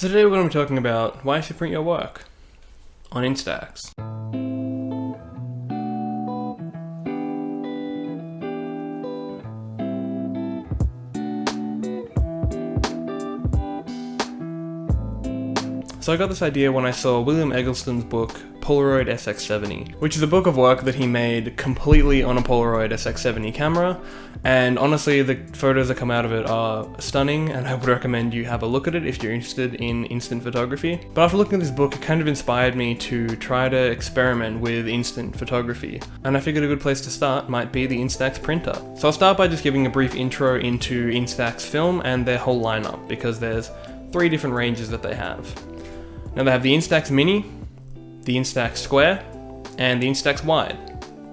So today we're going to be talking about why you should print your work on INSTAX. So I got this idea when I saw William Eggleston's book, Polaroid SX7iii, which is a book of work that he made completely on a Polaroid SX7iii camera, and honestly the photos that come out of it are stunning, and I would recommend you have a look at it if you're interested in instant photography. But after looking at this book, it kind of inspired me to try to experiment with instant photography, and I figured a good place to start might be the INSTAX printer. So I'll start by just giving a brief intro into INSTAX film and their whole lineup, because there's 3 different ranges that they have. Now they have the INSTAX Mini, the INSTAX Square, and the INSTAX Wide.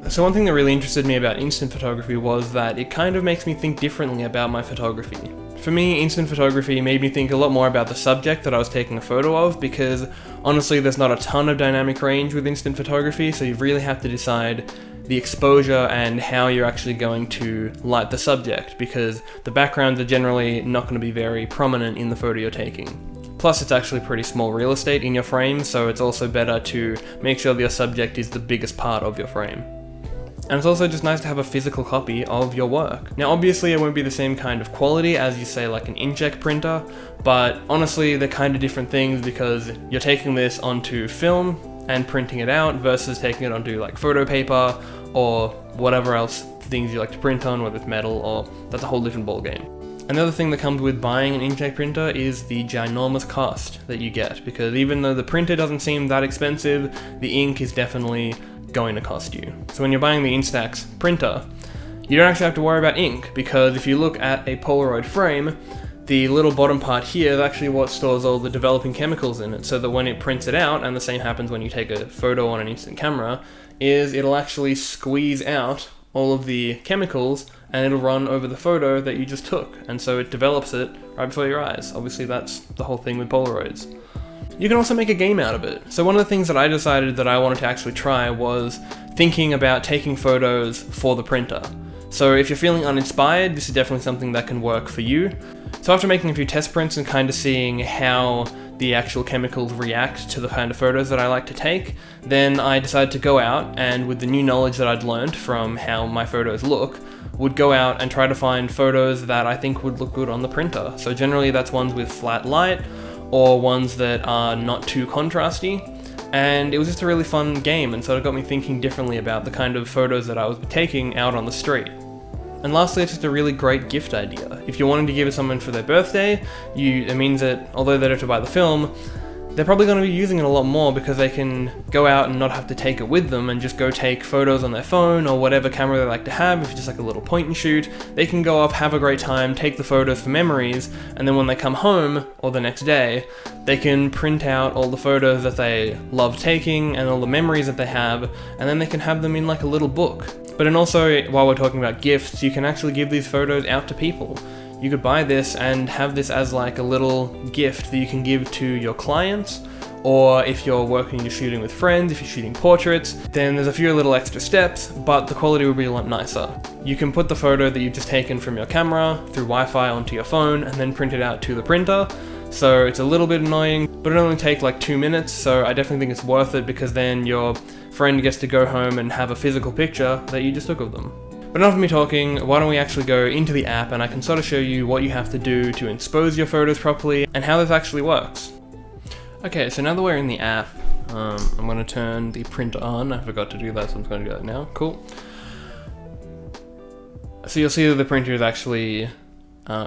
So one thing that really interested me about instant photography was that it kind of makes me think differently about my photography. For me, instant photography made me think a lot more about the subject that I was taking a photo of, because honestly there's not a ton of dynamic range with instant photography, so you really have to decide the exposure and how you're actually going to light the subject, because the backgrounds are generally not going to be very prominent in the photo you're taking. Plus, it's actually pretty small real estate in your frame, so it's also better to make sure that your subject is the biggest part of your frame. And it's also just nice to have a physical copy of your work. Now obviously it won't be the same kind of quality as you say like an inkjet printer, but honestly they're kind of different things, because you're taking this onto film and printing it out versus taking it onto like photo paper or whatever else things you like to print on, whether it's metal, or that's a whole different ballgame. Another thing that comes with buying an inkjet printer is the ginormous cost that you get, because even though the printer doesn't seem that expensive, the ink is definitely going to cost you. So when you're buying the INSTAX printer, you don't actually have to worry about ink, because if you look at a Polaroid frame, the little bottom part here is actually what stores all the developing chemicals in it, so that when it prints it out, and the same happens when you take a photo on an instant camera, is it'll actually squeeze out all of the chemicals and it'll run over the photo that you just took, and so it develops it right before your eyes. Obviously that's the whole thing with Polaroids. You can also make a game out of it. So one of the things that I decided that I wanted to actually try was thinking about taking photos for the printer. So if you're feeling uninspired, this is definitely something that can work for you. So after making a few test prints and kind of seeing how the actual chemicals react to the kind of photos that I like to take, then I decided to go out and, with the new knowledge that I'd learned from how my photos look, would go out and try to find photos that I think would look good on the printer. So generally that's ones with flat light or ones that are not too contrasty, and it was just a really fun game, and so it got me thinking differently about the kind of photos that I was taking out on the street. And lastly, it's just a really great gift idea. If you're wanting to give it someone for their birthday, it means that although they don't have to buy the film, they're probably going to be using it a lot more, because they can go out and not have to take it with them and just go take photos on their phone or whatever camera they like to have. If it's just like a little point and shoot, they can go off, have a great time, take the photos for memories, and then when they come home or the next day, they can print out all the photos that they love taking and all the memories that they have, and then they can have them in like a little book. But then also, while we're talking about gifts, you can actually give these photos out to people. You could buy this and have this as like a little gift that you can give to your clients, or if you're working, you're shooting with friends, if you're shooting portraits, then there's a few little extra steps, but the quality will be a lot nicer. You can put the photo that you've just taken from your camera through Wi-Fi onto your phone and then print it out to the printer. So it's a little bit annoying, but it only takes like 2 minutes, so I definitely think it's worth it, because then your friend gets to go home and have a physical picture that you just took of them. But enough of me talking, why don't we actually go into the app and I can sort of show you what you have to do to expose your photos properly and how this actually works. Okay, so now that we're in the app, I'm going to turn the printer on. I forgot to do that, so I'm just going to do that now. Cool. So you'll see that the printer is actually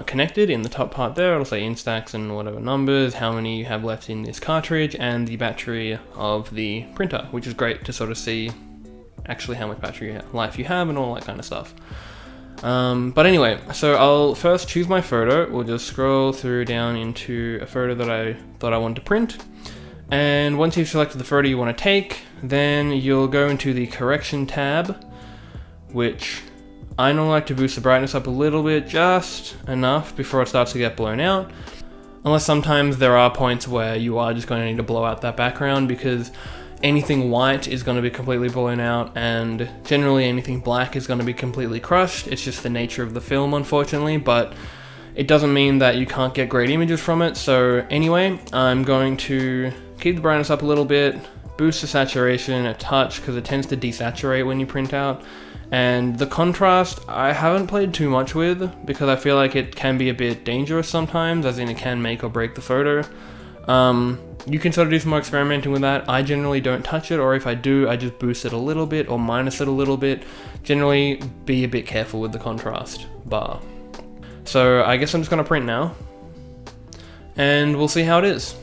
connected in the top part there. It'll say INSTAX and whatever numbers, how many you have left in this cartridge, and the battery of the printer, which is great to sort of see actually how much battery life you have and all that kind of stuff. But anyway, so I'll first choose my photo. We'll just scroll through down into a photo that I thought I wanted to print. And once you've selected the photo you want to take, then you'll go into the correction tab, which I normally like to boost the brightness up a little bit, just enough before it starts to get blown out. Unless sometimes there are points where you are just going to need to blow out that background, because anything white is going to be completely blown out, and generally anything black is going to be completely crushed. It's just the nature of the film, unfortunately, but it doesn't mean that you can't get great images from it. So anyway, I'm going to keep the brightness up a little bit, boost the saturation a touch because it tends to desaturate when you print out. And the contrast, I haven't played too much with because I feel like it can be a bit dangerous sometimes, as in it can make or break the photo. You can sort of do some more experimenting with that. I generally don't touch it, or if I do, I just boost it a little bit or minus it a little bit. Generally, be a bit careful with the contrast bar. So I guess I'm just gonna print now, and we'll see how it is.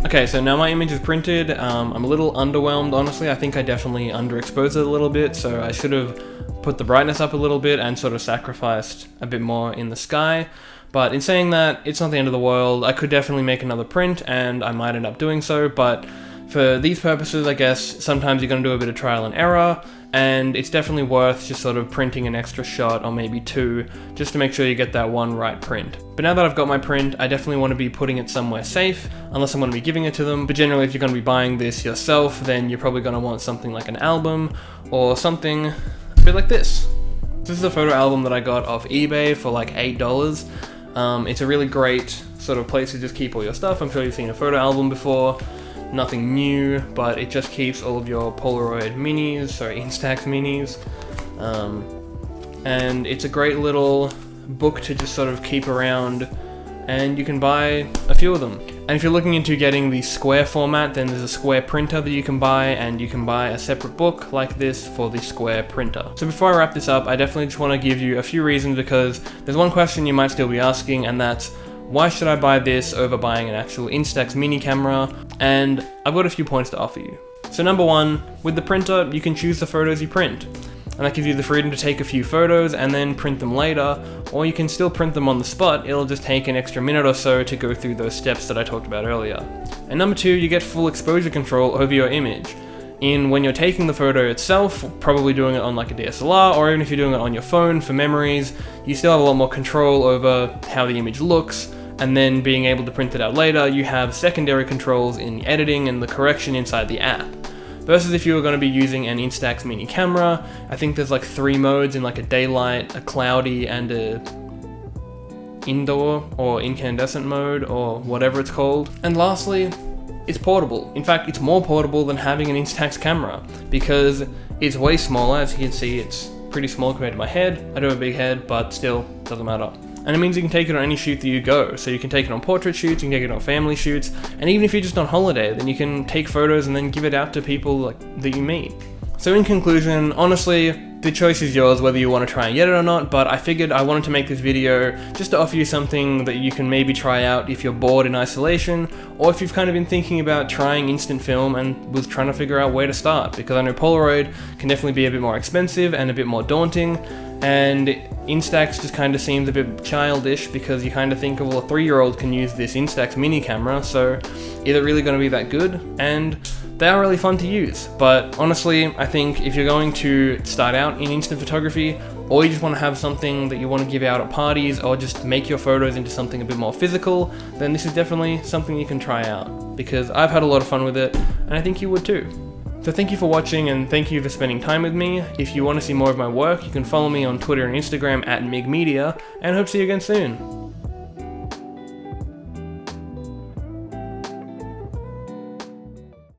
Okay, so now my image is printed. I'm a little underwhelmed, honestly. I think I definitely underexposed it a little bit, so I should have put the brightness up a little bit and sort of sacrificed a bit more in the sky. But in saying that, it's not the end of the world. I could definitely make another print, and I might end up doing so, but for these purposes, I guess, sometimes you're going to do a bit of trial and error, and it's definitely worth just sort of printing an extra shot, or maybe two, just to make sure you get that one right print. But now that I've got my print, I definitely want to be putting it somewhere safe, unless I'm going to be giving it to them. But generally, if you're going to be buying this yourself, then you're probably going to want something like an album, or something a bit like this. This is a photo album that I got off eBay for like $8. It's a really great sort of place to just keep all your stuff. I'm sure you've seen a photo album before. Nothing new, but it just keeps all of your Polaroid minis, sorry, Instax minis. And it's a great little book to just sort of keep around, and you can buy a few of them. And if you're looking into getting the square format, then there's a square printer that you can buy, and you can buy a separate book like this for the square printer. So before I wrap this up, I definitely just want to give you a few reasons, because there's one question you might still be asking, and that's, why should I buy this over buying an actual Instax mini camera? And I've got a few points to offer you. So number one, with the printer, you can choose the photos you print. And that gives you the freedom to take a few photos and then print them later, or you can still print them on the spot. It'll just take an extra minute or so to go through those steps that I talked about earlier. And number two, you get full exposure control over your image. When you're taking the photo itself, probably doing it on like a DSLR, or even if you're doing it on your phone for memories, you still have a lot more control over how the image looks. And then being able to print it out later, you have secondary controls in the editing and the correction inside the app. Versus if you were going to be using an Instax mini camera, I think there's like 3 modes in like a daylight, a cloudy, and a indoor or incandescent mode, or whatever it's called. And lastly, it's portable. In fact, it's more portable than having an Instax camera, because it's way smaller. As you can see, it's pretty small compared to my head. I do have a big head, but still, doesn't matter. And it means you can take it on any shoot that you go. So you can take it on portrait shoots, you can take it on family shoots, and even if you're just on holiday, then you can take photos and then give it out to people that you meet. So in conclusion, honestly, the choice is yours whether you want to try and get it or not, but I figured I wanted to make this video just to offer you something that you can maybe try out if you're bored in isolation, or if you've kind of been thinking about trying instant film and was trying to figure out where to start, because I know Polaroid can definitely be a bit more expensive and a bit more daunting, and Instax just kind of seems a bit childish, because you kind of think, well, a 3-year-old can use this Instax mini camera, so is it really going to be that good? And they are really fun to use. But honestly, I think if you're going to start out in instant photography, or you just want to have something that you want to give out at parties, or just make your photos into something a bit more physical, then this is definitely something you can try out, because I've had a lot of fun with it, and I think you would too. So thank you for watching, and thank you for spending time with me. If you want to see more of my work, you can follow me on Twitter and Instagram @MigMedia, and hope to see you again soon.